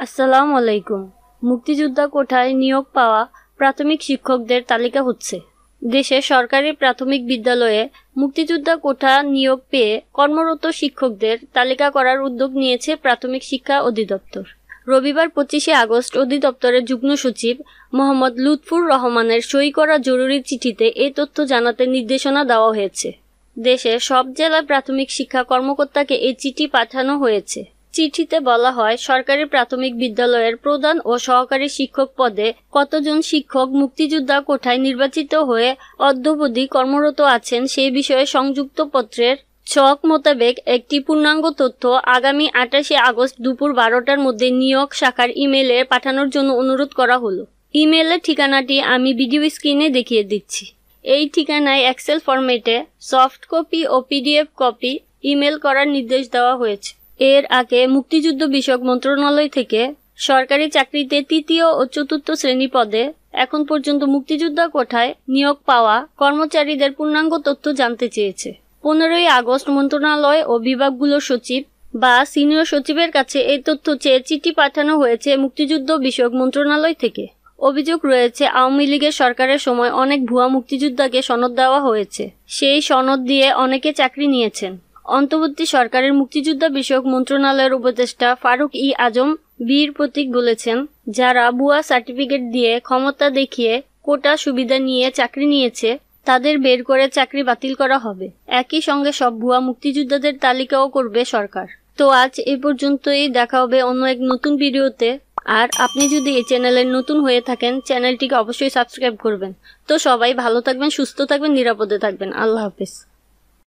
আসসালামু আলাইকুম। মুক্তিযোদ্ধা কোটায় নিয়োগ পাওয়া প্রাথমিক শিক্ষকদের তালিকা হচ্ছে। দেশে সরকারি প্রাথমিক বিদ্যালয়ে মুক্তিযোদ্ধা কোটা নিয়োগ পেয়ে কর্মরত শিক্ষকদের তালিকা করার উদ্যোগ নিয়েছে প্রাথমিক শিক্ষা অধিদপ্তর। রবিবার 25শে আগস্ট অধিদপ্তরের যুগ্ম সচিব মোহাম্মদ লুৎফুর রহমানের সই করা জরুরি চিঠিতে এই তথ্য জানাতে নির্দেশনা দেওয়া হয়েছে। দেশের সব জেলায় প্রাথমিক শিক্ষা কর্মকর্তাকে এই চিঠি পাঠানো হয়েছে। চিঠিতে বলা হয়, সরকারি প্রাথমিক বিদ্যালয়ের প্রধান ও সহকারী শিক্ষক পদে কতজন শিক্ষক মুক্তিযোদ্ধা কোটায় নির্বাচিত হয়ে অদ্যাবধি কর্মরত আছেন সেই বিষয়ে সংযুক্ত পত্রের ছক মোতাবেক একটি পূর্ণাঙ্গ তথ্য আগামী 28শে আগস্ট দুপুর 12টার মধ্যে নিয়োগ শাখার ইমেইলে পাঠানোর জন্য অনুরোধ করা হলো। ইমেইলের ঠিকানাটি আমি ভিডিও স্ক্রিনে দেখিয়ে দিচ্ছি। এই ঠিকানায় এক্সেল ফরম্যাটে সফট কপি ও পিডিএফ কপি ইমেল করার নির্দেশ দেওয়া হয়েছে। এর আগে মুক্তিযুদ্ধ বিষয়ক মন্ত্রণালয় থেকে সরকারি চাকরিতে তৃতীয় ও চতুর্থ শ্রেণী পদে এখন পর্যন্ত মুক্তিযোদ্ধা কোটায় নিয়োগ পাওয়া কর্মচারীদের পূর্ণাঙ্গ তথ্য জানতে চেয়েছে। 15ই আগস্ট মন্ত্রণালয় ও বিভাগগুলোর সচিব বা সিনিয়র সচিবের কাছে এই তথ্য চেয়ে চিঠি পাঠানো হয়েছে মুক্তিযুদ্ধ বিষয়ক মন্ত্রণালয় থেকে। অভিযোগ রয়েছে, আওয়ামী লীগের সরকারের সময় অনেক ভুয়া মুক্তিযোদ্ধাকে সনদ দেওয়া হয়েছে। সেই সনদ দিয়ে অনেকে চাকরি নিয়েছেন। অন্তর্বর্তী সরকারের মুক্তিযোদ্ধা বিষয়ক মন্ত্রণালয়ের উপদেষ্টা ফারুক আজম বীর প্রতীক বলেছেন, যারা ভুয়া সার্টিফিকেট দিয়ে ক্ষমতা দেখিয়ে কোটা সুবিধা নিয়ে চাকরি নিয়েছে তাদের বের করে চাকরি বাতিল করা হবে। একই সঙ্গে সব ভুয়া মুক্তিযোদ্ধাদের তালিকাও করবে সরকার। তো আজ এ পর্যন্তই, দেখা হবে অন্য এক নতুন ভিডিওতে। আর আপনি যদি এই চ্যানেলের নতুন হয়ে থাকেন, চ্যানেলটিকে অবশ্যই সাবস্ক্রাইব করবেন। তো সবাই ভালো থাকবেন, সুস্থ থাকবেন, নিরাপদে থাকবেন। আল্লাহ হাফেজ।